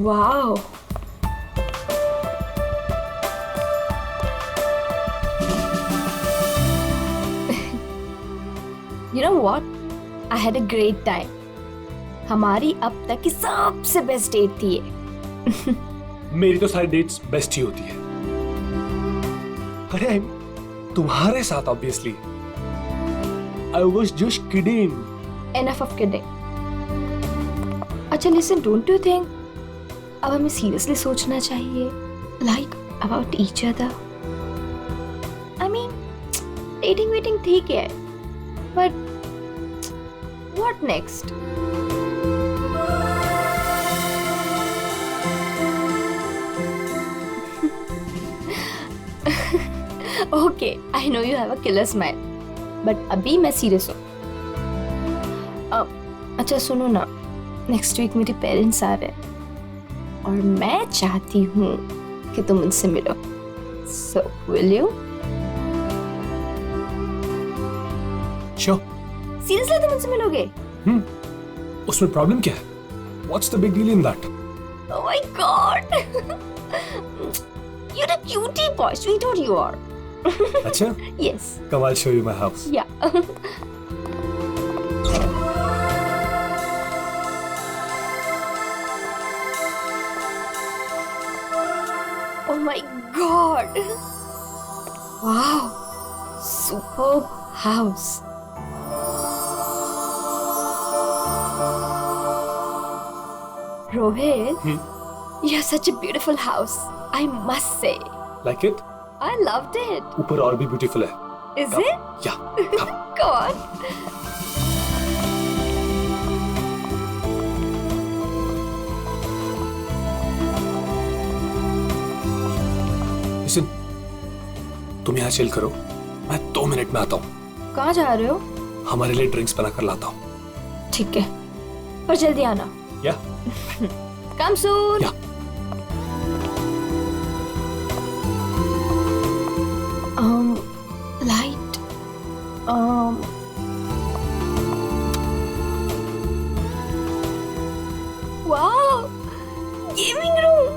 Wow. You know what? I had a great time. हमारी अब तक की सबसे बेस्ट डेट थी ये. मेरी तो सारी डेट्स बेस्ट ही होती है. अरे तुम्हारे साथ obviously. I was just kidding. Enough of kidding. अच्छा listen, don't you think अब हमें seriously सोचना चाहिए like about each other? I mean, dating waiting ठीक है, but what next? Okay, I know you have a killer smile, but अभी मैं serious हूँ. अच्छा सुनो ना, नेक्स्ट वीक मेरे पेरेंट्स आ रहे हैं और मैं चाहती हूँ कि तुम उनसे मिलो. So will you? Sure. Seriously तुम उनसे मिलोगे? उसमें प्रॉब्लम क्या है? What's the big deal in that? Oh my God! You're a cutie boy, sweetheart you are. अच्छा? Yes. Come, I'll show you my house. Yeah. Oh my God! Wow! Superb house. Rohit, you have such a beautiful house. I must say. Like it? I loved it. ऊपर और भी beautiful है. Is it? Yeah. Come. Go on. Listen, तुम यहाँ chill करो. मैं 2 minute में आता हूँ. कहाँ जा रहे हो? हमारे लिए ड्रिंक्स बनाकर लाता हूँ. ठीक है, पर जल्दी आना. Yeah. Come soon. Yeah. Light. Wow, gaming room.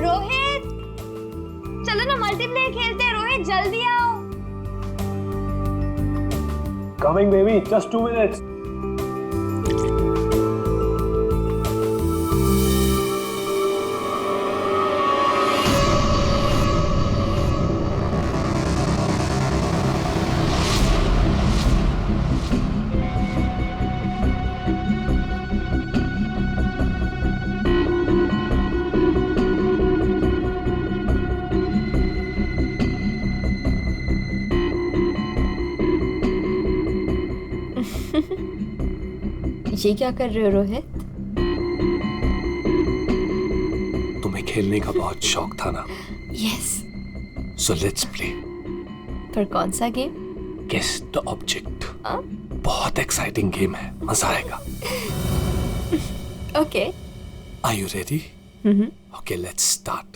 Rohit, चलो ना मल्टीप्लेयर खेलते हैं. रोहित जल्दी आओ. Coming, baby. Just 2 minutes. ये क्या कर रहे हो रोहित? तुम्हें खेलने का बहुत शौक था ना? Yes. So let's play. पर कौन सा गेम? Guess the object. हाँ? बहुत एक्साइटिंग गेम है. मजा आएगा. Okay. Are you ready? Mm-hmm. Okay, let's start.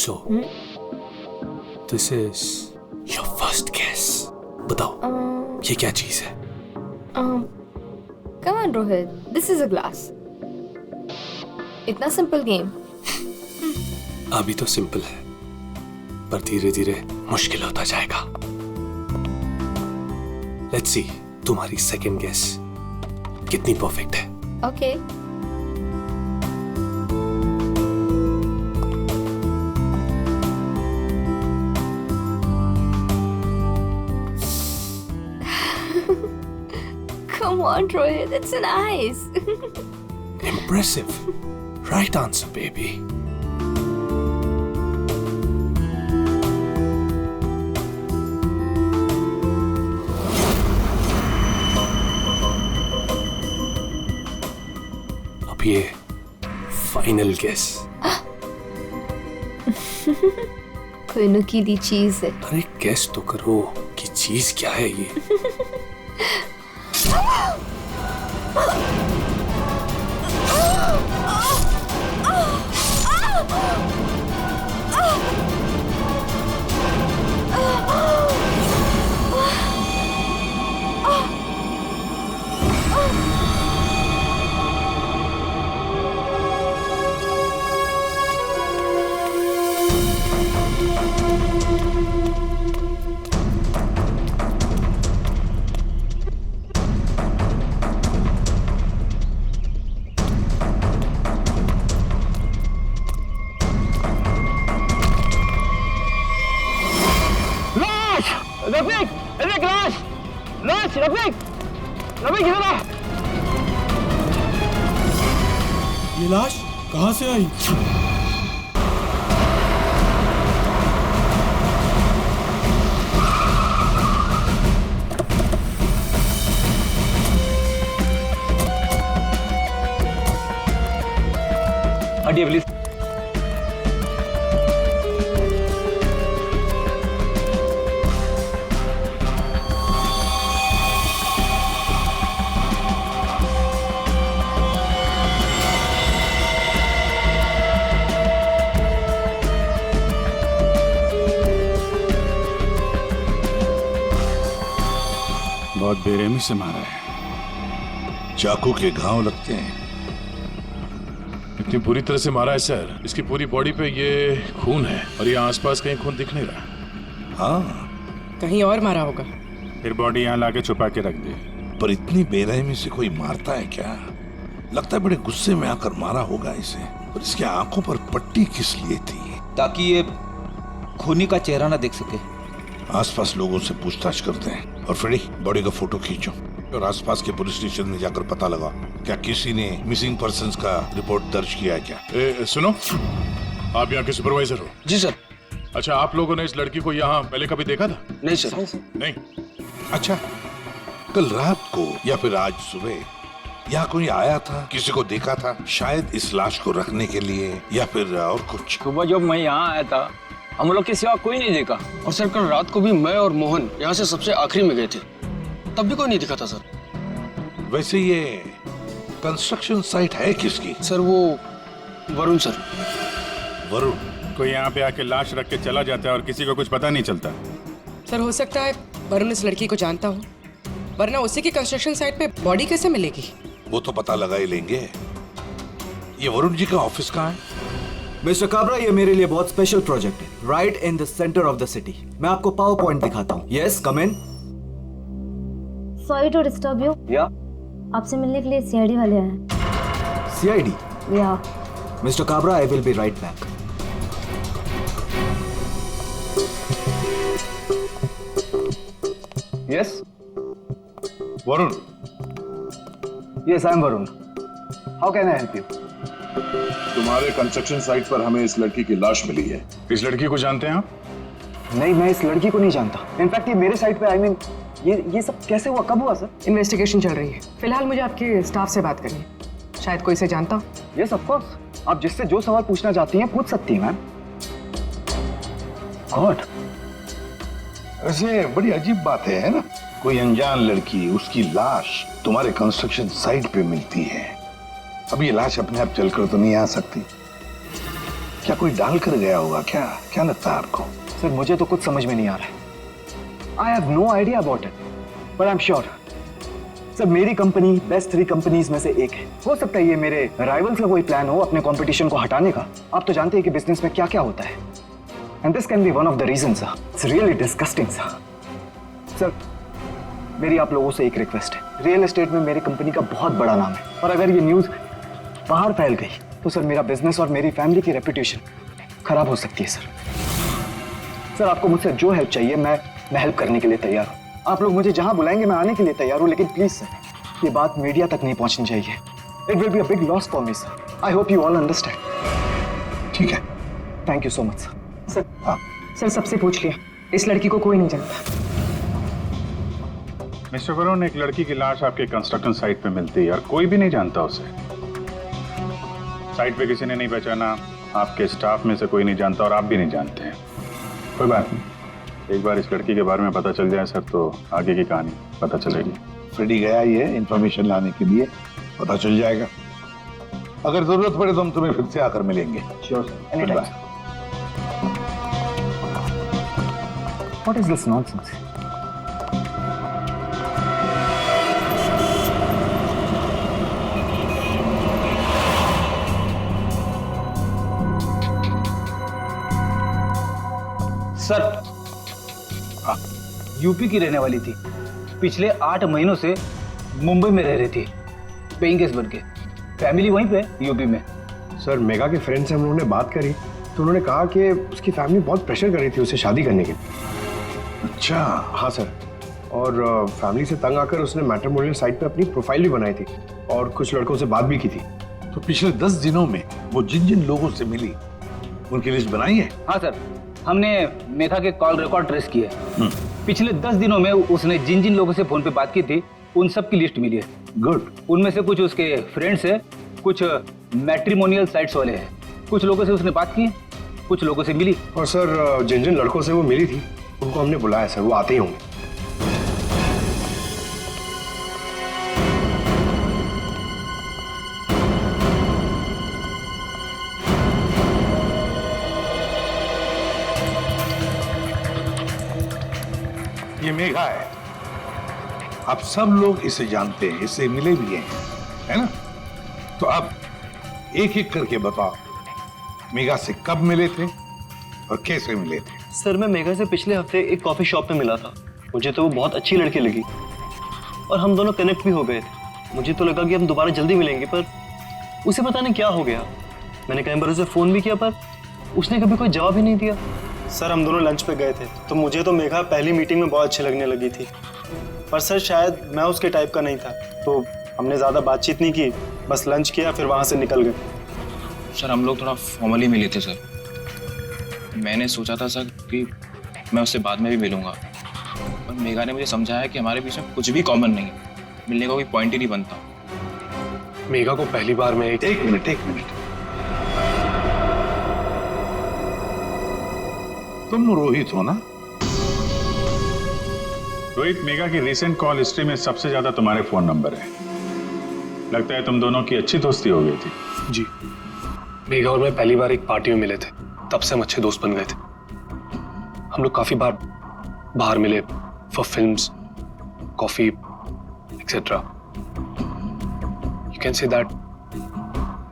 So, this is your first guess. बताओ, ये क्या चीज है? Come on Rohit, this is a glass. इतना सिंपल गेम. अभी तो सिंपल है, पर धीरे धीरे मुश्किल होता जाएगा. Let's see, तुम्हारी सेकंड गेस कितनी परफेक्ट है. Okay. Come on, Rohit, it's an ice. Impressive. Right answer, baby. अब ये फाइनल गेस. कोई नुकीली चीज है। अरे गेस तो करो कि चीज क्या है ये। रफीक, रफीक लाश, लाश, रफीक, रफीक इधर आ। ये लाश कहाँ से आई? हटिए प्लीज। बहुत बेरहमी से मारा है। चाकू के घाव लगते हैं। इतनी बुरी तरह से मारा है सर, इसकी पूरी बॉडी पे ये खून है और ये आसपास कहीं खून दिख नहीं रहा। हाँ, कहीं और मारा होगा। फिर बॉडी यहाँ लाके छुपा के रख दे। पर इतनी बेरहमी से कोई मारता है क्या? लगता है बड़े गुस्से में आकर मारा होगा इसे। और इसकी आंखों पर पट्टी किस लिए थी? ताकि ये खूनी का चेहरा ना देख सके। आसपास लोगों से पूछताछ करते हैं। और फ्रेडी, बॉडी का फोटो खींचो और आसपास के पुलिस स्टेशन में जाकर पता लगा क्या किसी ने मिसिंग पर्संस का रिपोर्ट दर्ज किया है क्या? सुनो, आप यहाँ के सुपरवाइजर हो? जी सर। अच्छा, आप लोगों ने इस लड़की को यहाँ पहले कभी देखा था? नहीं सर। नहीं। अच्छा, कल रात को या फिर आज सुबह यहाँ कोई आया था? किसी को देखा था? शायद इस लाश को रखने के लिए या फिर और कुछ? सुबह जब मैं यहाँ आया था हम लोग के सिवा कोई नहीं देखा। और सर कल रात को भी मैं और मोहन यहाँ से सबसे आखिरी में गए थे, तब भी कोई नहीं दिखा था सर। वैसे ये कंस्ट्रक्शन साइट है किसकी? सर वो वरुण सर। वरुण? कोई यहाँ पे आके लाश रख के चला जाता है और किसी को कुछ पता नहीं चलता। सर हो सकता है वरुण इस लड़की को जानता हो, वरना उसी की कंस्ट्रक्शन साइट पे बॉडी कैसे मिलेगी? वो तो पता लगा ही लेंगे। ये वरुण जी का ऑफिस कहाँ है? मिस्टर काबरा, ये मेरे लिए बहुत स्पेशल प्रोजेक्ट है। Right in the centre of the city. मैं आपको पावर पॉइंट दिखाता हूँ। Yes, come in. Sorry to disturb you. या आपसे मिलने के लिए सीआईडी वाले आए हैं। सीआईडी? या mister Kabra, I will be right back. Yes Varun. Yes I am Varun. How can I help you? तुम्हारे कंस्ट्रक्शन साइट पर हमें इस लड़की की लाश मिली है। इस लड़की को जानते हैं आप? नहीं, मैं इस लड़की को नहीं जानता। इनफैक्ट ये मेरे साइट पे आई मीन ये सब कैसे हुआ, कब हुआ सर? इन्वेस्टिगेशन चल रही है। फिलहाल मुझे आपके स्टाफ से बात करनी है, शायद कोई से जानता हो। यस ऑफ कोर्स, आप जिससे जो सवाल पूछना चाहती हैं पूछ सकती हैं मैम। गॉड, वैसे बड़ी अजीब बात है ना? कोई अनजान लड़की, उसकी लाश तुम्हारे कंस्ट्रक्शन साइट पे मिलती है। अब ये लाश अपने आप चलकर तो नहीं आ सकती। क्या कोई डाल कर गया होगा? क्या लगता है आपको? सर मुझे तो कुछ समझ में नहीं आ रहा है। I have no idea about it, but I am sure sir मेरी कंपनी बेस्ट 3 कंपनीज में से एक है। हो सकता है ये मेरे राइवल्स का कोई प्लान हो अपने कंपटीशन को हटाने का। आप तो जानते हैं कि बिजनेस में क्या क्या होता है, and this can be one of the reason sir. It's really disgusting sir. Sir मेरी आप लोगों से एक रिक्वेस्ट है, रियल एस्टेट में मेरी कंपनी का बहुत बड़ा नाम है, और अगर ये न्यूज बाहर फैल गई तो सर मेरा बिजनेस और मेरी फैमिली की रेपुटेशन खराब हो सकती है सर। सर आपको मुझसे जो हेल्प चाहिए मैं हेल्प करने के लिए तैयार हूँ। आप लोग मुझे जहां बुलाएंगे मैं आने के लिए तैयार हूँ, लेकिन प्लीज सर ये बात मीडिया तक नहीं पहुंचनी चाहिए। It will be a big loss for me sir. I hope you all understand. ठीक है, thank you so much sir. Sir सबसे पूछ लिया, इस लड़की को कोई नहीं जानता। मिस्टर वरुण, एक लड़की की लाश आपके कंस्ट्रक्शन साइट पे मिलती है और कोई भी नहीं जानता उसे। साइट पे किसी ने नहीं पहचाना, आपके स्टाफ में से कोई नहीं जानता और आप भी नहीं जानते हैं। कोई बात नहीं, एक बार इस लड़की के बारे में पता चल जाए सर तो आगे की कहानी पता चलेगी। फ्रेडी गया ही है इंफॉर्मेशन लाने के लिए, पता चल जाएगा। अगर जरूरत पड़े तो हम तुम्हें फिर से आकर मिलेंगे। Sure, anytime. What is this nonsense? Sir, UP की रहने वाली थी, पिछले 8 महीनों से मुंबई में रह रही थी, पेइंग गेस्ट बन के। फैमिली वहीं पे यूपी में। सर मेगा के फ्रेंड से हम लोगों ने बात करी तो उन्होंने कहा कि उसकी फैमिली बहुत प्रेशर कर रही थी उसे शादी करने के लिए। अच्छा, हाँ सर, और फैमिली से तंग आकर उसने मैट्रिमोनियल साइट पे अपनी प्रोफाइल भी बनाई थी और कुछ लड़कों से बात भी की थी। तो पिछले 10 दिनों में वो जिन जिन लोगों से मिली उनकी लिस्ट बनाई है? हाँ सर, हमने मेघा के कॉल रिकॉर्ड ट्रेस किए। पिछले 10 दिनों में उसने जिन जिन लोगों से फोन पे बात की थी उन सब की लिस्ट मिली है। गुड। उनमें से कुछ उसके फ्रेंड्स है, कुछ मैट्रिमोनियल साइट्स वाले हैं, कुछ लोगों से उसने बात की, कुछ लोगों से मिली। और सर जिन जिन लड़कों से वो मिली थी उनको हमने बुलाया सर, वो आते ही होंगे। ये मेघा है, आप सब लोग इसे जानते हैं, इससे मिले भी हैं, है ना? तो अब एक एक करके बताओ, मेघा से कब मिले थे और कैसे मिले थे? सर मैं मेघा से पिछले हफ्ते एक कॉफी शॉप में मिला था। मुझे तो वो बहुत अच्छी लड़की लगी और हम दोनों कनेक्ट भी हो गए थे। मुझे तो लगा कि हम दोबारा जल्दी मिलेंगे, पर उसे पता नहीं क्या हो गया। मैंने कई बार उसे फोन भी किया पर उसने कभी कोई जवाब ही नहीं दिया। सर हम दोनों लंच पे गए थे तो मुझे तो मेघा पहली मीटिंग में बहुत अच्छी लगने लगी थी, पर सर शायद मैं उसके टाइप का नहीं था, तो हमने ज़्यादा बातचीत नहीं की, बस लंच किया फिर वहाँ से निकल गए। सर हम लोग थोड़ा फॉर्मली मिले थे सर। मैंने सोचा था सर कि मैं उससे बाद में भी मिलूंगा, पर मेघा ने मुझे समझाया कि हमारे बीच में कुछ भी कॉमन नहीं है, मिलने का कोई पॉइंट ही नहीं बनता। मेघा को पहली बार में एक मिनट तुम रोहित हो ना? रोहित, मेघा की रिसेंट कॉल हिस्ट्री में सबसे ज्यादा तुम्हारे फोन नंबर है। लगता है तुम दोनों की अच्छी दोस्ती हो गई थी। जी, मेघा और मैं पहली बार एक पार्टी में मिले थे, तब से हम अच्छे दोस्त बन गए थे। हम लोग काफी बार बाहर मिले for films, coffee etcetera. You can say that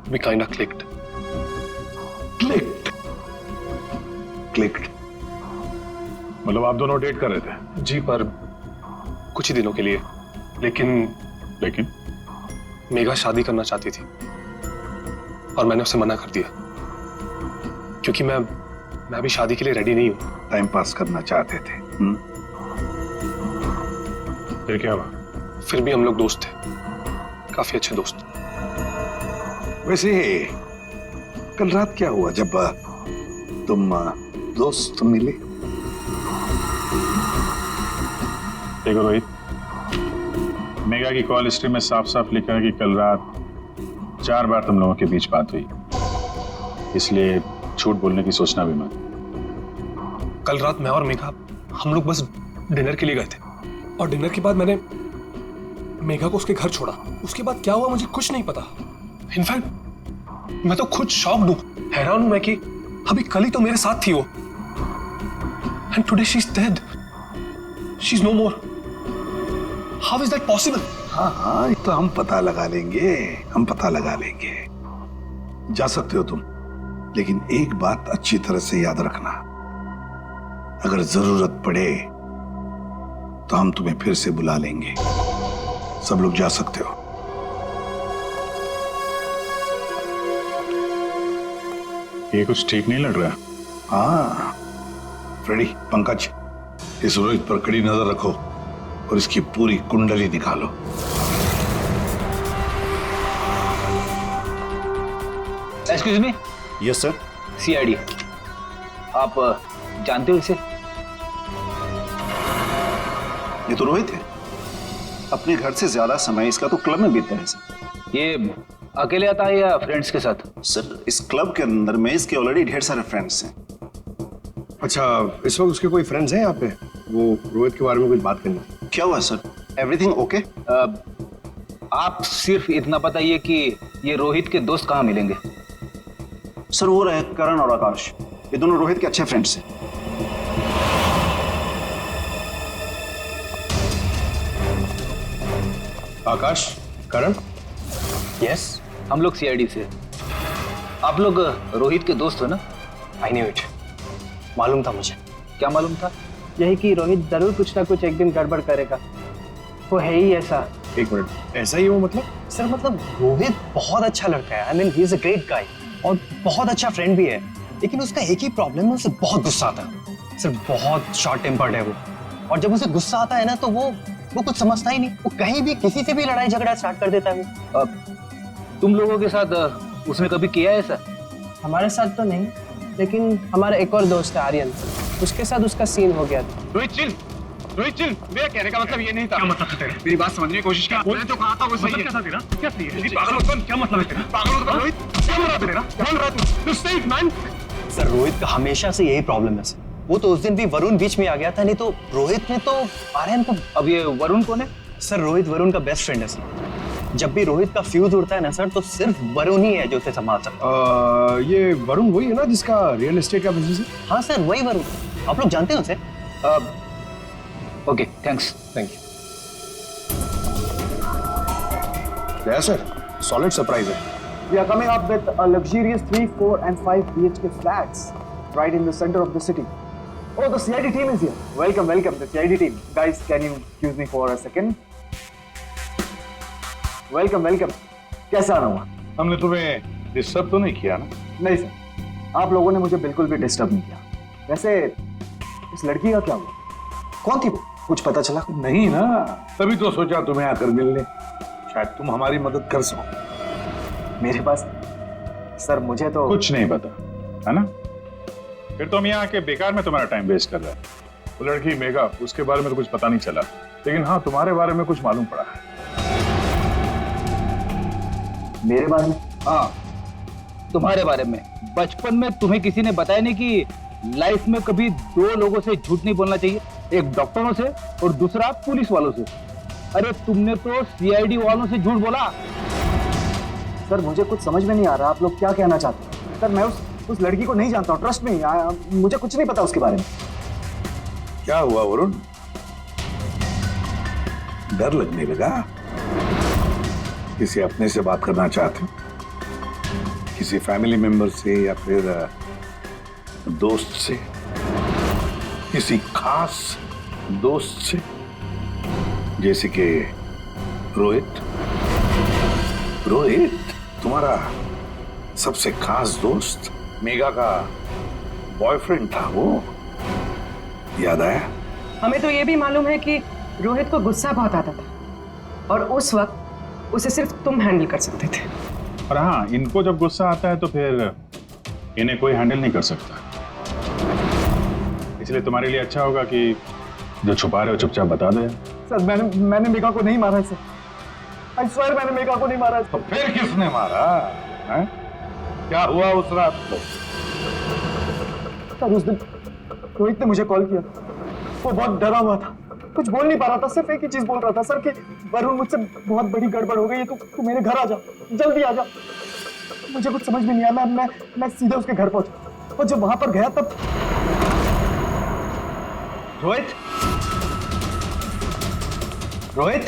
we kind of clicked. मतलब आप दोनों डेट कर रहे थे? जी, पर कुछ ही दिनों के लिए। लेकिन मेघा शादी करना चाहती थी और मैंने उसे मना कर दिया क्योंकि मैं भी शादी के लिए रेडी नहीं हूं। टाइम पास करना चाहते थे। फिर क्या हुआ? फिर भी हम लोग दोस्त थे, काफी अच्छे दोस्त। वैसे कल रात क्या हुआ जब तुम दोस्त मिले? देखो रोहित, मेघा की कॉल हिस्ट्री में साफ साफ लिखा है कि कल रात 4 बार तुम लोगों के बीच बात हुई, इसलिए झूठ बोलने की सोचना भी मत। कल रात मैं और मेघा हम लोग बस डिनर के लिए गए थे और डिनर के बाद मैंने मेघा को उसके घर छोड़ा। उसके बाद क्या हुआ मुझे कुछ नहीं पता। इनफैक्ट मैं तो खुद शॉक्ड हूं, हैरान हूं मैं कि अभी कल ही तो मेरे साथ थी वो, and today she is dead, she is no more. How is that possible? हाँ, ये तो हम पता लगा लेंगे। जा सकते हो तुम, लेकिन एक बात अच्छी तरह से याद रखना, अगर जरूरत पड़े तो हम तुम्हें फिर से बुला लेंगे। सब लोग जा सकते हो। ये कुछ ठीक नहीं लग रहा। हाँ फ्रेडी, पंकज, इस रोहित पर कड़ी नजर रखो और इसकी पूरी कुंडली निकालो। Excuse me. Yes sir. CID, आप जानते हो इसे? ये तो रोहित है, अपने घर से ज्यादा समय इसका तो क्लब में बीतता है सर। ये अकेले आता है या फ्रेंड्स के साथ? सर इस क्लब के अंदर में इसके ऑलरेडी ढेर सारे फ्रेंड्स हैं। अच्छा, इस वक्त उसके कोई फ्रेंड्स हैं यहाँ पे? वो रोहित के बारे में कुछ बात करनी थी। क्या हुआ सर? Everything okay? आप सिर्फ इतना बताइए कि ये रोहित के दोस्त कहाँ मिलेंगे? सर वो रहे करण और आकाश, ये दोनों रोहित के अच्छे फ्रेंड्स हैं। आकाश, करण? यस, हम लोग सीआईडी से। आप लोग रोहित के दोस्त हो ना? आई न्यू इट, मालूम था मुझे। क्या मालूम था? यही कि रोहित जरूर कुछ ना कुछ एक दिन गड़बड़ करेगा, वो है ही ऐसा। एक मिनट, ऐसा ही वो मतलब? सर मतलब रोहित बहुत अच्छा लड़का है, I mean he is a great guy और बहुत अच्छा फ्रेंड भी है, लेकिन उसका एक ही प्रॉब्लम है, उसे बहुत गुस्सा आता है। सर बहुत शॉर्ट टेम्पर्ड है वो, और जब उसे गुस्सा आता है ना तो वो कुछ समझता ही नहीं, वो कहीं भी किसी से भी लड़ाई झगड़ा स्टार्ट कर देता है। तुम लोगों के साथ उसने कभी किया है ऐसा? हमारे साथ तो नहीं, लेकिन हमारा एक और दोस्त है आर्यन, उसके साथ उसका सीन हो गया था। रोहित चिल, मेरा कहने का मतलब ये नहीं था। क्या मतलब था तेरा? मेरी बात समझने की कोशिश कर। मैंने तो कहा था वो सही है। क्या था तेरा? क्या सही है? पागल हो तुम? क्या मतलब है तेरा? पागल हो तुम रोहित? क्या हो रहा है तेरा? क्या हो रहा है तू? Stay man. सर रोहित का हमेशा से यही प्रॉब्लम है सर। वो तो उस दिन भी वरुण बीच में आ गया था, नहीं तो रोहित ने तो आर्यन को। अब ये वरुण कौन है? सर रोहित वरुण का बेस्ट फ्रेंड है सर। जब भी रोहित का फ्यूज उड़ता है ना सर, तो सिर्फ वरुण ही है जो उसे संभाल सकता है। ये वरुण वही है ना जिसका रियल एस्टेट का बिजनेस है? हाँ सर वही वरुण, आप लोग जानते हैं उसे? Okay thanks. Thank you. क्या सर, सॉलिड सरप्राइज है। We are coming up with a luxurious 3, 4 and 5 BHK flats right in the center of the city. Oh, the CID team is here. Welcome, the CID team. Guys, can you excuse me for a second? Welcome. कैसा आना हुआ? हमने तुम्हें disturb तो नहीं किया ना? नहीं सर, आप लोगों ने मुझे बिल्कुल भी डिस्टर्ब नहीं किया। वैसे इस लड़की का क्या हुआ? कौन थी वो? कुछ पता चला? नहीं ना, तभी तो सोचा तुम्हें आकर मिलने, शायद तुम हमारी मदद कर सको। मेरे पास सर मुझे तो कुछ नहीं पता है ना? फिर तो हम यहाँ आके बेकार में तुम्हारा टाइम वेस्ट कर रहे हैं। वो लड़की मेगा, उसके बारे में तो कुछ पता नहीं चला, लेकिन हाँ तुम्हारे बारे में कुछ मालूम पड़ा है। मेरे बारे में? हाँ तुम्हारे बारे में। बचपन में तुम्हें किसी ने बताया नहीं कि लाइफ में कभी दो लोगों से झूठ नहीं बोलना चाहिए, एक डॉक्टरों से और दूसरा पुलिस वालों से। अरे तुमने तो सीआईडी वालों से झूठ बोला। सर मुझे कुछ समझ में नहीं आ रहा, आप लोग क्या कहना चाहते हैं? सर मैं उस लड़की को नहीं जानता हूँ, ट्रस्ट में मुझे कुछ नहीं पता उसके बारे में। क्या हुआ वरुण, डर लगने लगा? किसी अपने से बात करना चाहते हो? किसी फैमिली मेंबर से या फिर दोस्त से? किसी खास दोस्त से, जैसे कि रोहित? तुम्हारा सबसे खास दोस्त मेगा का बॉयफ्रेंड था वो, याद आया? हमें तो ये भी मालूम है कि रोहित को गुस्सा बहुत आता था और उस वक्त उसे सिर्फ तुम हैंडल कर सकते थे। और हाँ, इनको जब गुस्सा आता है तो फिर इन्हें कोई हैंडल नहीं कर सकता। इसलिए तुम्हारे लिए अच्छा होगा कि जो छुपा रहे हो चुपचाप बता दो। सर मैंने मेगा को नहीं मारा है सर, आई स्वेयर मैंने मेगा को नहीं मारा है। तो फिर किसने मारा है? क्या हुआ उस रात को? सर उस दिन रोहित ने मुझे कॉल किया, वो बहुत डरा हुआ था, कुछ बोल नहीं पा रहा था, सिर्फ एक ही चीज बोल रहा था सर कि वरुण मुझसे बहुत बड़ी गड़बड़ हो गई है, तू मेरे घर आ जा, जल्दी आ जा। मुझे कुछ समझ में नहीं आया, मैं सीधे उसके घर पहुंचा और जब वहां पर गया तब रोहित गॉड,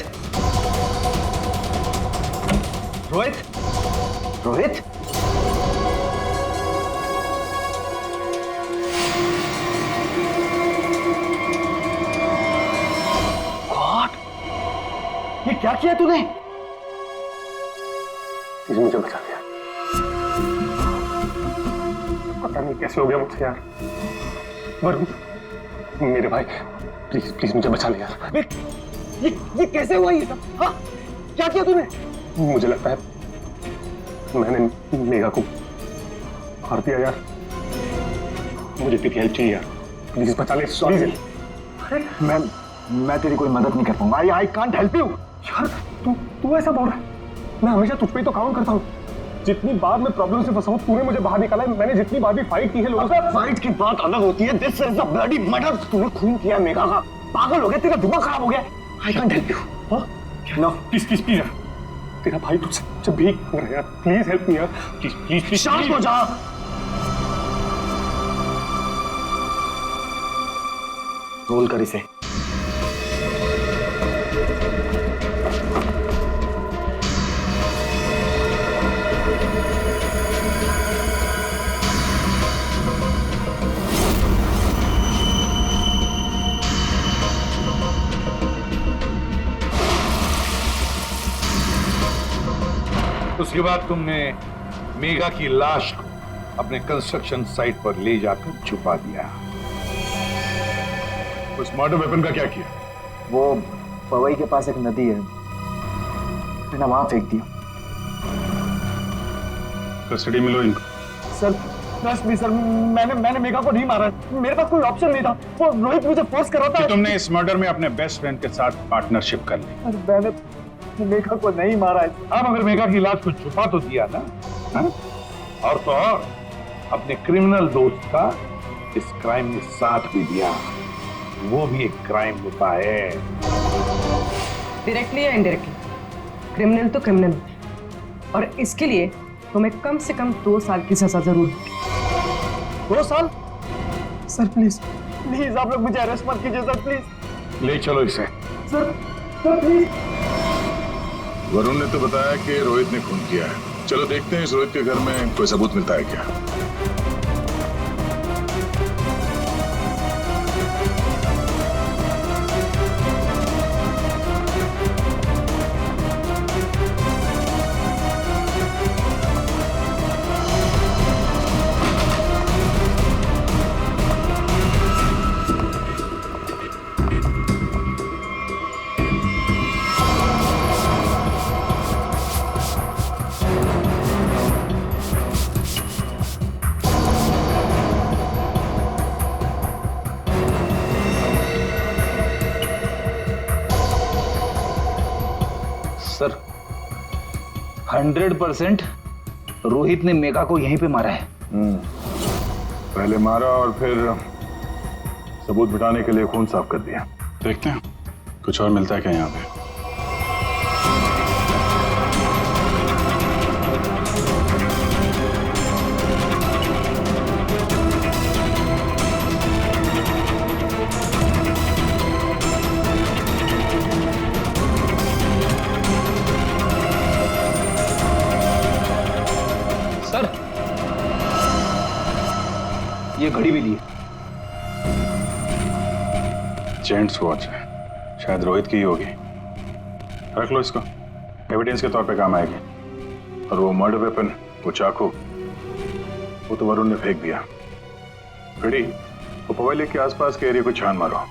ये क्या किया तूने? मुझे बचा दिया, पता नहीं कैसे हो गया मुझसे यार। वरुण मेरे भाई, प्लीज मुझे बचा ले यार। ये कैसे हुआ ये सब? हाँ क्या किया तूने? मुझे लगता है मैंने मेगा को मार दिया यार, मुझे तेरी हेल्प चाहिए यार, प्लीज बचा ले। सॉरी, अरे मैं तेरी कोई मदद नहीं कर पाऊंगा। I can't help you. यार तू ऐसा बोल रहा है? मैं हमेशा तुझ पे ही तो काउंट करता हूँ। जितनी बार मैं प्रॉब्लम से फंसा हूँ तूने मुझे बाहर निकाला है। मैंने जितनी बार भी फाइट की है लोगों से। फाइट की बात अलग होती है। This is a bloody murder. तूने खून किया मेघा का। पागल हो गया, तेरा दिमाग खराब हो गया। I can't help you. No please please please, तेरा भाई तुझसे भीख मांग रहा है यार, प्लीज हेल्प मी यार, प्लीज प्लीज प्लीज। शांत हो जा। रोल कर इसे। उसके बाद तुमने मेघा की लाश को अपने कंस्ट्रक्शन साइट पर ले जाकर छुपा दिया। उस मर्डर वेपन का क्या किया? वो पवई के पास एक नदी है, मैंने वहां फेंक दिया। कस्टडी में लो इनको। सर ट्रस्ट मी सर, मैंने मेघा को नहीं मारा। मेरे पास कोई ऑप्शन नहीं था। वो रोहित मुझे फोर्स कर रहा था। तुमने इस मर्डर में अपने बेस्ट फ्रेंड के साथ पार्टनरशिप कर ली। मैंने मेघा को नहीं मारा है। अब अगर मेघा की लाश को छुपा तो दिया ना, हा? और तो और अपने क्रिमिनल दोस्त का इस क्राइम में साथ भी दिया। वो भी एक क्राइम होता है। डायरेक्टली या इनडायरेक्टली क्रिमिनल तो क्रिमिनल, और इसके लिए तुम्हें कम से कम 2 साल की सजा जरूर होगी। 2 साल? सर प्लीज प्लीज आप लोग मुझे अरेस्ट मत कीजिए सर, प्लीज। ले चलो इसे। Sir please. वरुण ने तो बताया कि रोहित ने खून किया है। चलो देखते हैं इस रोहित के घर में कोई सबूत मिलता है क्या। सर 100% रोहित ने मेघा को यहीं पे मारा है। पहले मारा और फिर सबूत मिटाने के लिए खून साफ कर दिया। देखते हैं कुछ और मिलता है क्या यहाँ पे। सर ये घड़ी भी दी। जेंट्स वॉच है, शायद रोहित की ही होगी। रख लो इसको, एविडेंस के तौर पे काम आएगी। और वो मर्डर वेपन, वो चाकू, वो तो वरुण ने फेंक दिया। घड़ी वो पवेली के आसपास के एरिया को छान मारो।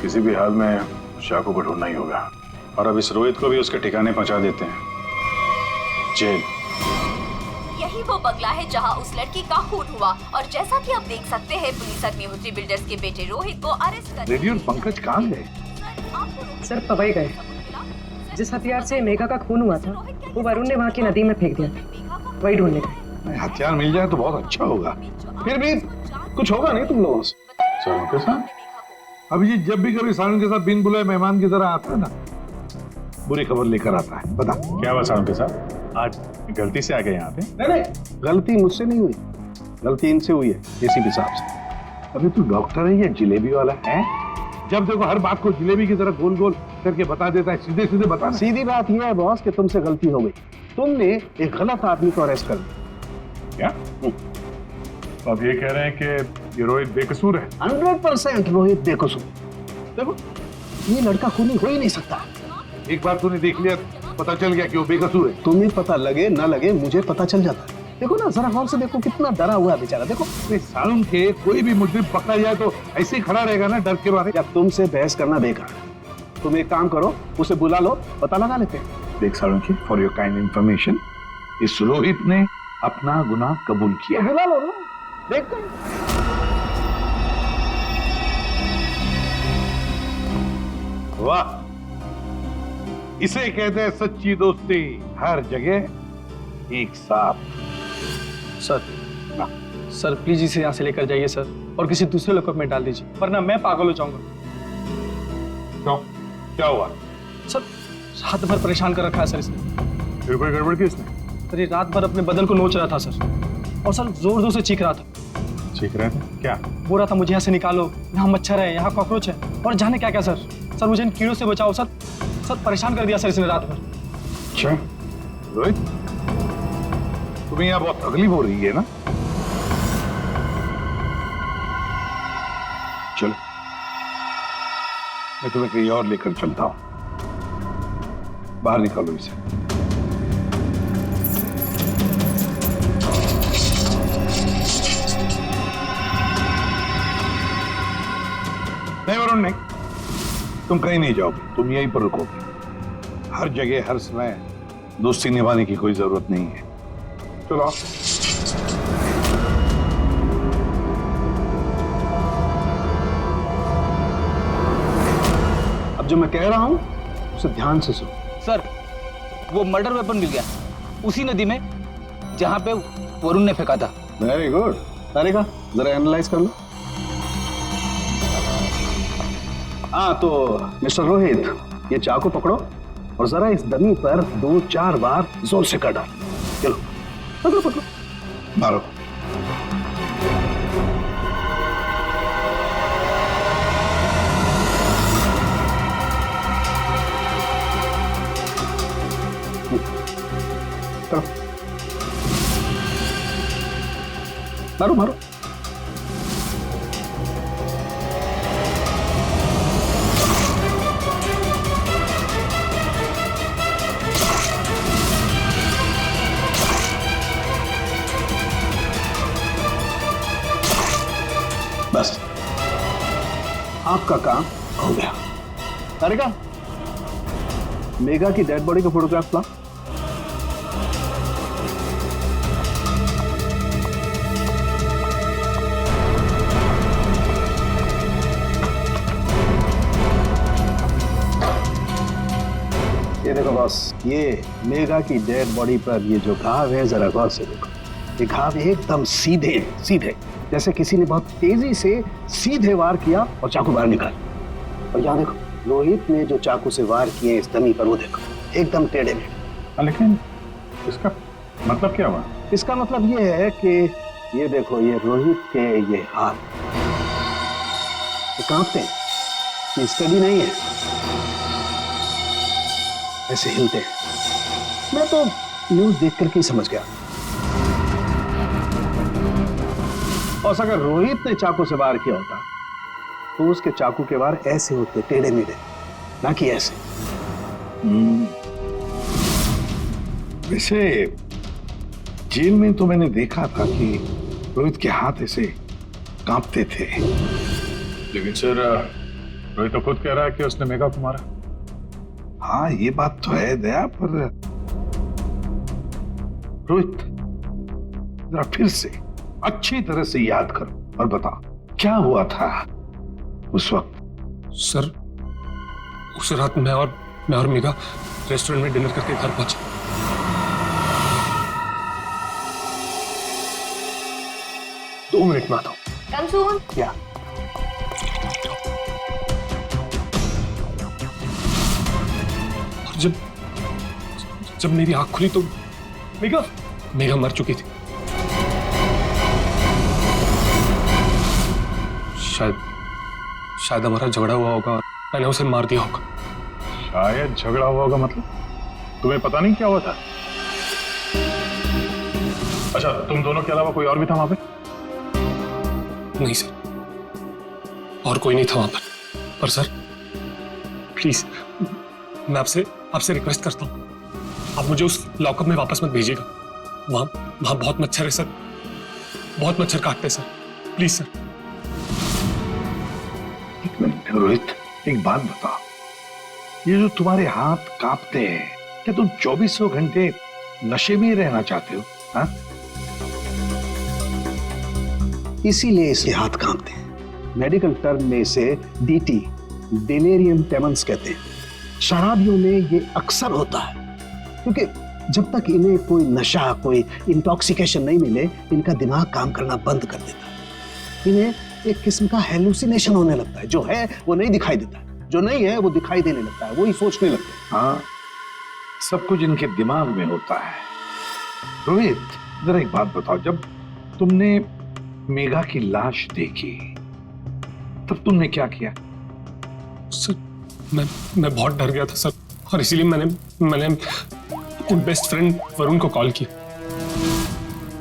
किसी भी हाल में चाकू को ढूंढना ही होगा। और अब इस रोहित को भी उसके ठिकाने पहुंचा देते हैं, जेल। यही वो बंगला है जहां उस लड़की का खून हुआ, और जैसा कि आप देख सकते हैं पुलिस अग्निहोत्री बिल्डर्स के बेटे रोहित को अरेस्ट कर। रेडियो पंकज कहाँ गए? सर पवई गए। जिस हथियार से मेघा का खून हुआ था वो वरुण ने वहाँ की नदी में फेंक दिया था, वही ढूंढने गए। हथियार मिल जाए तो बहुत अच्छा होगा। फिर भी कुछ होगा नहीं तुम लोगों से? सारुण के साथ? अभिजीत जब भी कभी सारुण के साथ बिन बुलाए मेहमान की तरह आता है ना, बुरी खबर लेकर आता है। बता क्या हुआ सारुण के साथ? आज गलती से आ गए यहाँ पे? नहीं, गलती मुझसे नहीं हुई, गलती इनसे हुई है एसीपी साहब से। अभी तू डॉक्टर है या जिलेबी वाला है? जब देखो हर बात को जिलेबी की तरह गोल गोल करके बता देता है। सीधे सीधे बता। सीधी बात यह है बॉस कि तुमसे गलती हो गई। तुमने एक गलत आदमी को अरेस्ट कर लिया। क्या? तो अब ये कह रहे हैं कि ये रोहित बेकसूर है? 100% रोहित बेकसूर। देखो ये लड़का खूनी हो ही नहीं सकता। एक बार तूने देख लिया, पता चल गया कि वो बेकसूर है। तुम्हें पता लगे ना लगे, मुझे पता चल जाता है। देखो ना जरा गौर से देखो, कितना डरा हुआ है बेचारा। देखो सारुण के कोई भी मुजरिम पकड़ा जाए तो ऐसे ही खड़ा रहेगा ना डर के मारे। या तुमसे बहस करना बेकार है। तुम एक काम करो, उसे बुला लो, पता लगा लेते हैं। देख सारुण की, फॉर योर काइंड इंफॉर्मेशन, इस रोहित ने अपना गुनाह कबूल किया। बुला लो ना, देखते हैं। वाह, इसे कहते हैं सच्ची दोस्ती, हर जगह एक साथ। सर प्लीज इसे यहाँ से लेकर जाइए सर, और किसी दूसरे लॉकअप में डाल दीजिए, वरना मैं पागल हो जाऊंगा। क्यों, क्या हुआ? सर रात भर परेशान कर रखा है सर इसने। फिर कोई गड़बड़ की इसने? सर ये रात भर अपने बदन को नोच रहा था सर, और सर जोर जोर से चीख रहा था। चीख रहे थे क्या? बोल रहा था मुझे यहाँ से निकालो, यहाँ मच्छर है, यहाँ कॉकरोच है, और जाने क्या क्या सर। सर मुझे इन कीड़ों से बचाओ सर। सर परेशान कर दिया सर इसने रात भर। अच्छा रोहित, तुम्हें यहाँ बहुत तकलीफ हो रही है ना? चलो मैं तुम्हें कहीं और लेकर चलता हूं, बाहर निकालो इसे। नहीं वरुण नहीं, तुम कहीं नहीं जाओगे, तुम यहीं पर रुकोगे। हर जगह हर समय दोस्ती निभाने की कोई जरूरत नहीं है। चलो आओ। अब जो मैं कह रहा हूं उसे ध्यान से सुनो। सर वो मर्डर वेपन मिल गया उसी नदी में जहां पे वरुण ने फेंका था। Very good. तारिका जरा एनालाइज कर लो। हाँ तो मिस्टर रोहित, ये चाकू पकड़ो और जरा इस डमी पर 2-4 बार जोर से कर डालो। चलो पकड़ो पकड़ो, मारो। मारो मारो। बस आपका काम हो गया। तारिका, मेघा की डेड बॉडी का फोटोग्राफ ला। ये देखो बॉस, ये मेघा की डेड बॉडी पर ये जो घाव है जरा गौर से देखो। ये घाव एकदम सीधे सीधे, जैसे किसी ने बहुत तेजी से सीधे वार किया और चाकू बाहर निकाला। और यहाँ देखो, रोहित ने जो चाकू से वार किए इस डमी पर, वो देखो एकदम टेढ़े मेढ़े। लेकिन इसका मतलब क्या हुआ? इसका मतलब ये है कि ये देखो, ये रोहित के ये हाथ ये कांपते हैं, ये स्टडी नहीं है, ऐसे हिलते हैं। मैं तो न्यूज देख करके ही समझ गया। और अगर रोहित ने चाकू से वार किया होता तो उसके चाकू के वार ऐसे होते, टेढ़े मेढ़े, ना कि ऐसे। वैसे जेल में तो मैंने देखा था कि रोहित के हाथ ऐसे कांपते थे। लेकिन सर रोहित तो खुद कह रहा है कि उसने मेघा को मारा। हाँ ये बात तो है दया, पर रोहित जरा फिर से अच्छी तरह से याद करो और बताओ क्या हुआ था उस वक्त। सर उस रात मैं और मेघा रेस्टोरेंट में डिनर करके घर पहुंचे। दो मिनट में आता हूं। कम सून। क्या? और जब मेरी आंख खुली तो मेघा मर चुकी थी। शायद हमारा झगड़ा हुआ होगा और मैंने उसे मार दिया होगा। शायद झगड़ा हुआ होगा मतलब? तुम्हें पता नहीं क्या हुआ था? अच्छा, तुम दोनों के अलावा कोई और भी था वहां पे? नहीं सर, और कोई नहीं था वहां पर सर प्लीज मैं आपसे रिक्वेस्ट करता हूं, आप मुझे उस लॉकअप में वापस मत भेजिएगा। वहां बहुत मच्छर है सर, बहुत मच्छर काटते हैं सर, प्लीज सर। एक मिनट रोहित, एक बात बताओ, ये जो तुम्हारे हाथ कांपते हैं, क्या तुम 24 घंटे नशे में ही रहना चाहते हो? हाँ? इसीलिए इसके हाथ कांपते हैं। मेडिकल टर्म में इसे डीटी, डिलेरियम टेमन्स कहते हैं। शराबियों में ये अक्सर होता है, क्योंकि जब तक इन्हें कोई नशा, कोई इंटॉक्सिकेशन नहीं मिले, इनका दिमाग काम करना बंद कर देता है। इन्हें एक किस्म का हेलुसिनेशन होने लगता है। जो है वो नहीं दिखाई देता, जो नहीं है वो दिखाई देने लगता है, वही सोचने लगते हैं। हाँ, सब कुछ इनके दिमाग में होता है। रोहित, जरा एक बात बताओ, जब तुमने मेघा की लाश देखी तब तुमने क्या किया? सर, मैं बहुत डर गया था सर, और इसीलिए मैंने अपने बेस्ट फ्रेंड वरुण को कॉल किया।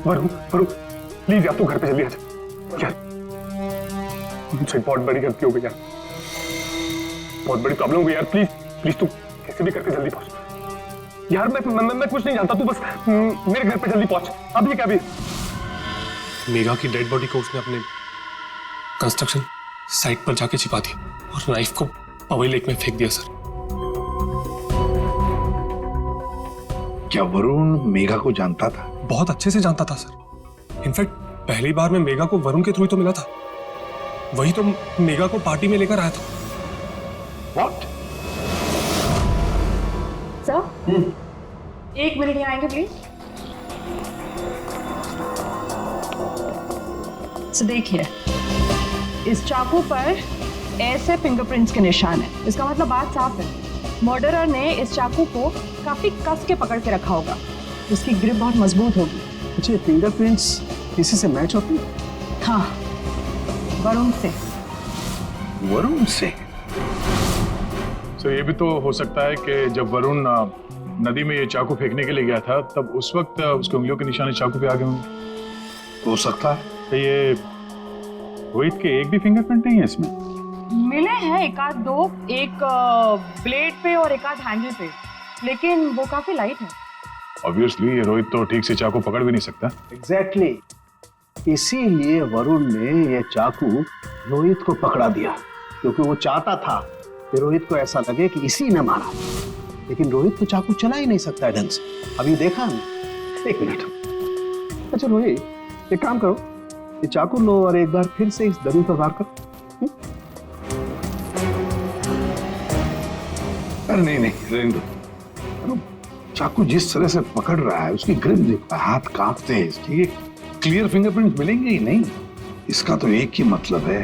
वरुण प्लीज आप तो घर पे जल्दी आ जा यार, मुझसे बहुत बड़ी गलती हो गई यार, बहुत बड़ी प्रॉब्लम हो गई यार। प्लीज तू कैसे भी करके जल्दी पहुंच यार। मैं कुछ नहीं जानता, तू बस मेरे घर पे जल्दी पहुंच। अभी क्या भी मेघा की डेड बॉडी को उसने अपने कंस्ट्रक्शन साइट पर जाके छिपा दी और नाइफ को पवई लेक में फेंक दिया सर। क्या वरुण मेघा को जानता था? बहुत अच्छे से जानता था सर। इनफैक्ट पहली बार मैं मेघा को वरुण के थ्रू ही तो मिला था, वही तो मेघा को पार्टी में लेकर आया था। What? सर, 1 मिनट यहाँ आएंगे प्लीज। तो देखिए, इस चाकू पर ऐसे फिंगरप्रिंट्स के निशान है। इसका मतलब बात साफ है, मर्डरर ने इस चाकू को काफी कस के पकड़ के रखा होगा। इसकी ग्रिप बहुत मजबूत होगी। अच्छा, फिंगरप्रिंट्स किसी से मैच होती है? हाँ, वरुण से। वरुण से? तो ये भी तो हो सकता है कि जब वरुण नदी में ये चाकू फेंकने के लिए गया था, तब उस वक्त उसकी उंगलियों के निशान चाकू पे आ गए होंगे। हो सकता है। तो ये रोहित के एक भी फिंगरप्रिंट नहीं है इसमें? मिले हैं एक आध दो, एक ब्लेड पे और एक आध हैंडल पे, लेकिन वो काफी लाइट है। ऑब्वियसली ये रोहित तो ठीक से चाकू पकड़ भी नहीं सकता। एग्जैक्टली, इसीलिए वरुण ने ये चाकू रोहित को पकड़ा दिया, क्योंकि वो चाहता था कि रोहित को ऐसा लगे कि इसी ने मारा। लेकिन रोहित तो चाकू चला ही नहीं सकता है ढंग से। अभी देखा ना? 1 मिनट। अच्छा रोहित, एक काम करो, ये चाकू लो और एक बार फिर से इस दरी पर वार करो। अरे नहीं, रहने दो। चाकू जिस तरह से पकड़ रहा है, उसकी ग्रिप देखो, हाथ कांपते हैं इसके। ये क्लियर फिंगरप्रिंट मिलेंगे ही नहीं। इसका तो एक ही मतलब है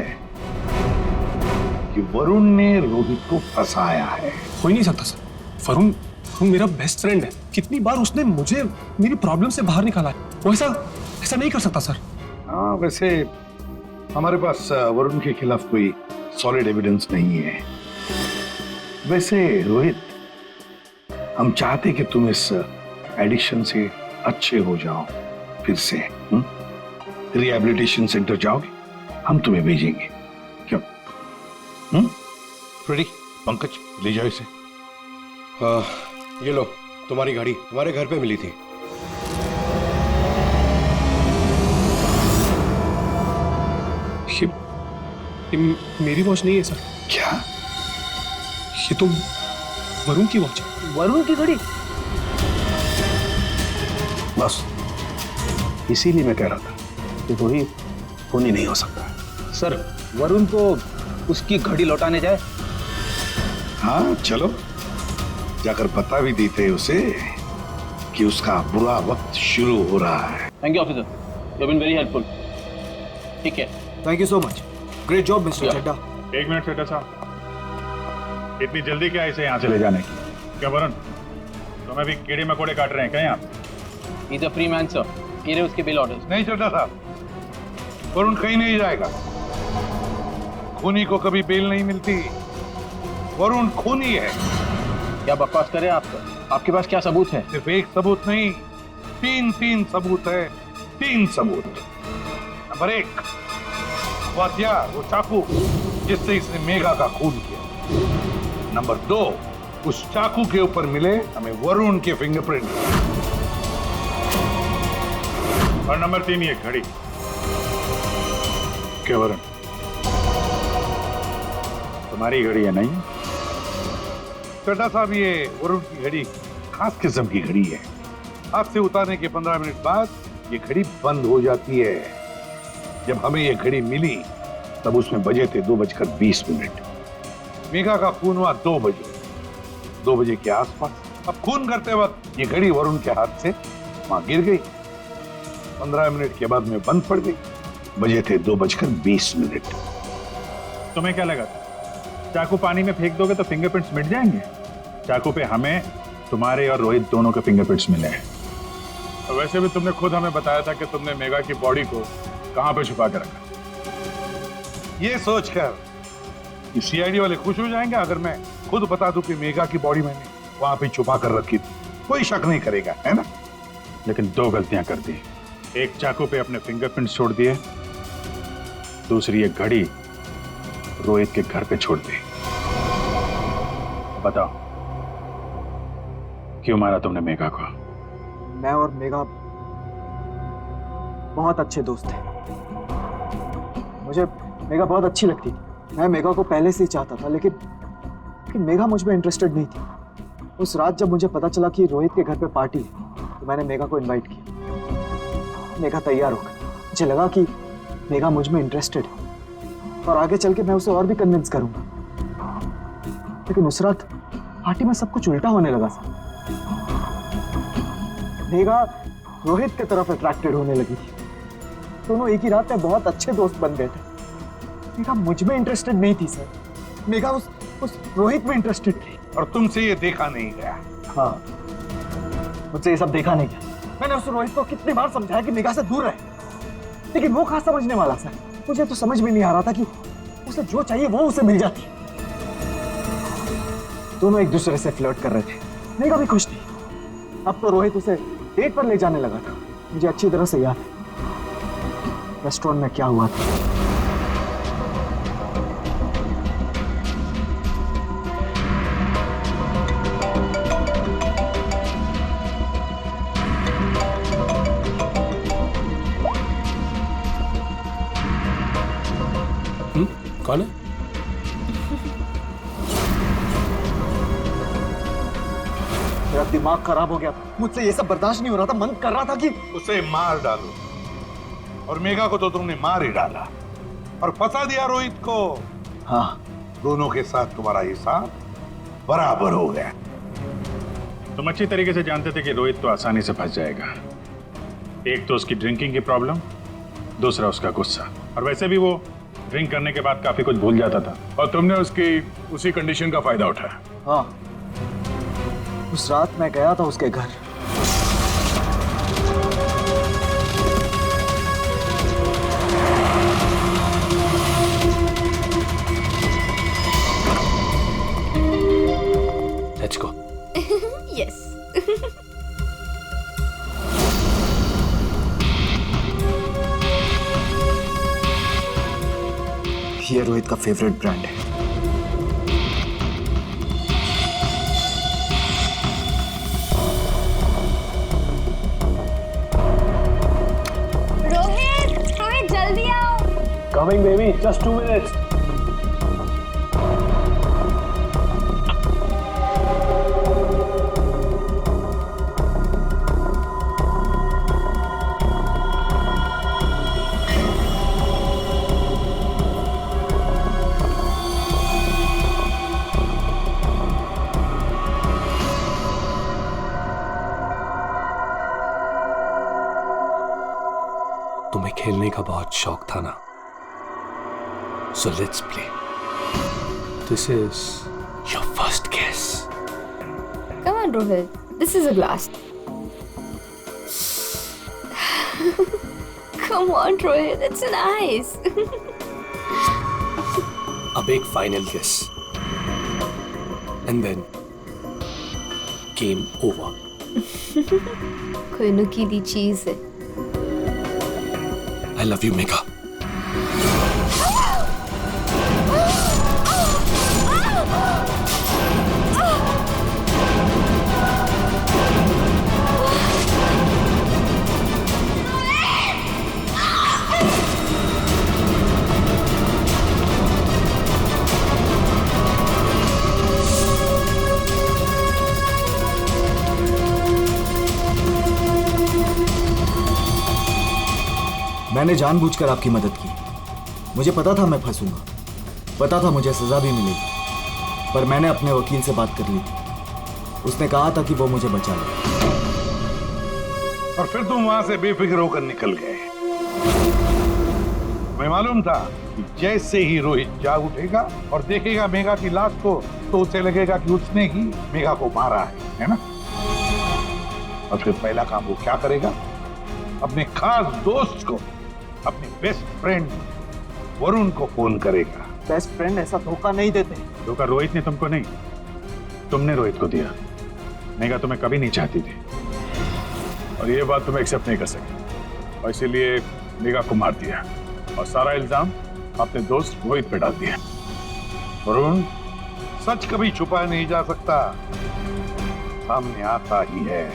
कि वरुण ने रोहित को फंसाया है। हो ही नहीं सकता सर, वरुण मेरा बेस्ट फ्रेंड है। कितनी बार उसने मुझे मेरी प्रॉब्लम से बाहर निकाला है, वो ऐसा नहीं कर सकता सर। हाँ, वैसे हमारे पास वरुण के खिलाफ कोई सॉलिड एविडेंस नहीं है। वैसे रोहित, हम चाहते कि तुम इस एडिक्शन से अच्छे हो जाओ, फिर से रिहैबिलिटेशन सेंटर जाओगे, हम तुम्हें भेजेंगे। क्यों? फ्रेडी, पंकज ले जाओ इसे। ये लो, तुम्हारी गाड़ी तुम्हारे घर पे मिली थी। ये मेरी वॉच नहीं है सर। क्या? ये तो वरुण की वॉच है। वरुण की घड़ी? बस इसीलिए मैं कह रहा था कि रोहित खून ही नहीं हो सकता। सर, वरुण को उसकी घड़ी लौटाने जाए? हाँ चलो, जाकर बता भी देते उसे कि उसका बुरा वक्त शुरू हो रहा है। Thank you officer, you have been very helpful. ठीक है, thank you so much. Great job mister Chadda. 1 minute Chadda साहब, इतनी जल्दी क्या इसे यहाँ से ले जाने की? क्या वरुण, तुम्हें भी कीड़े मकोड़े काट रहे हैं क्या यहाँ? He's a free man, sir. Here are उसके बिल ऑर्डर्स। नहीं चड्डा साहब, वरुण कहीं नहीं जाएगा। खूनी को कभी बेल नहीं मिलती। वरुण खूनी है। क्या बकवास करे आप? आपके पास क्या सबूत है? सिर्फ एक सबूत नहीं, 3 सबूत है। 3 सबूत। नंबर 1, वो हथियार, वो चाकू जिससे इसने मेघा का खून किया। नंबर 2, उस चाकू के ऊपर मिले हमें वरुण के फिंगरप्रिंट। और नंबर 3 ये घड़ी। क्या वरुण, तुम्हारी घड़ी है नहीं? चड्डा साहब, ये वरुण की घड़ी खास किस्म की घड़ी है। हाथ से उतारने के 15 मिनट बाद ये घड़ी बंद हो जाती है। जब हमें ये घड़ी मिली तब उसमें बजे थे 2:20। मेघा का खून हुआ 2 बजे। 2 बजे के आसपास। अब खून करते वक्त ये घड़ी वरुण के हाथ से वहां गिर गई। 15 मिनट के बाद में बंद पड़ गई। बजे थे 2:20। तुम्हें क्या लगा था चाकू पानी में फेंक दोगे तो फिंगरप्रिंट्स मिट जाएंगे? चाकू पे हमें, तुम्हारे और रोहित दोनों के फिंगरप्रिंट्स मिले हैं। तो वैसे भी तुमने खुद हमें बताया था कि तुमने मेगा की बॉडी को कहां पे छुपा के रखा। ये सोचकर कि सीआईडी वाले खुश हो जाएंगे अगर मैं खुद बता दूं कि मेगा की बॉडी मैंने वहां पे छुपा कर रखी थी, कोई शक नहीं करेगा, है ना? लेकिन 2 गलतियां कर दी। एक चाकू पे अपने फिंगरप्रिंट्स छोड़ दिए, दूसरी एक घड़ी रोहित के घर पे छोड़ दी। बताओ क्यों मारा तुमने मेगा को? मैं और मेगा बहुत अच्छे दोस्त थे। मुझे मेगा बहुत अच्छी लगती थी। मैं मेगा को पहले से ही चाहता था, लेकिन मेगा मुझ में इंटरेस्टेड नहीं थी। उस रात जब मुझे पता चला कि रोहित के घर पे पार्टी है, तो मैंने मेगा को इनवाइट किया। मेगा तैयार हो गई। मुझे लगा कि मेगा मुझ में इंटरेस्टेड है और आगे चल के मैं उसे और भी कन्विंस करूंगा। लेकिन उस रात पार्टी में सब कुछ उल्टा होने लगा सर। मेगा रोहित की तरफ अट्रैक्टेड होने लगी थी। दोनों एक ही रात में बहुत अच्छे दोस्त बन गए थे। मेगा मुझ में इंटरेस्टेड नहीं थी सर। मेगा उस रोहित में इंटरेस्टेड थी। और तुमसे ये देखा नहीं गया? हाँ, मुझसे ये सब देखा नहीं गया। मैंने उस रोहित को कितनी बार समझाया कि मेगा से दूर रहे, लेकिन वो कहाँ समझने वाला सर। मुझे तो समझ में नहीं आ रहा था कि उसे जो चाहिए वो उसे मिल जाती। दोनों एक दूसरे से फ्लर्ट कर रहे थे। मेगा भी खुश थी। अब तो रोहित उसे डेट पर ले जाने लगा था। मुझे अच्छी तरह से याद है रेस्टोरेंट में क्या हुआ था। कौन है? मेरा दिमाग खराब हो गया था। मुझसे ये सब बर्दाश्त नहीं हो रहा था। मन कर रहा था कि उसे मार डालो। और मेगा को तो तुमने मार ही डाला और फंसा दिया रोहित को। हाँ, दोनों के साथ तुम्हारा हिसाब बराबर हो गया। तुम अच्छी तरीके से जानते थे कि रोहित तो आसानी से फंस जाएगा। एक तो उसकी ड्रिंकिंग की प्रॉब्लम, दूसरा उसका गुस्सा। और वैसे भी वो ड्रिंक करने के बाद काफी कुछ भूल जाता था। और तुमने उसकी उसी कंडीशन का फायदा उठाया। हाँ, उस रात मैं गया था उसके घर। Let's go. Yes. ये रोहित का फेवरेट ब्रांड है। रोहित जल्दी आओ। Coming baby, just 2 minutes. तुम्हें खेलने का बहुत शौक था ना, so let's play. This is your first kiss. Come on, Rohit. This is a glass. Come on, Rohit. It's nice. अब एक final kiss. And then game over. कोई नुकीली चीज है। I love you, Megha. मैंने जानबूझकर आपकी मदद की। मुझे पता था मैं फंसूंगा, पता था मुझे सजा भी मिलेगी, पर मैंने अपने वकील से बात कर ली थी। उसने कहा था कि वो मुझे बचा ले। और फिर तुम वहां से बेफिक्र होकर निकल गए। मैं मालूम था कि जैसे ही रोहित जाग उठेगा और देखेगा मेघा की लाश को तो उसे लगेगा कि उसने ही मेघा को मारा है ना? और फिर पहला काम वो क्या करेगा? अपने खास दोस्त को, अपने बेस्ट फ्रेंड वरुण को फोन करेगा। बेस्ट फ्रेंड ऐसा धोखा नहीं देते। धोखा रोहित ने तुमको नहीं, तुमने रोहित को दिया। मेघा तुम्हें कभी नहीं चाहती थी और ये बात तुम एक्सेप्ट नहीं कर सके और इसीलिए मेघा को मार दिया और सारा इल्जाम अपने दोस्त रोहित पे डाल दिया। वरुण, सच कभी छुपाया नहीं जा सकता, सामने आता ही है।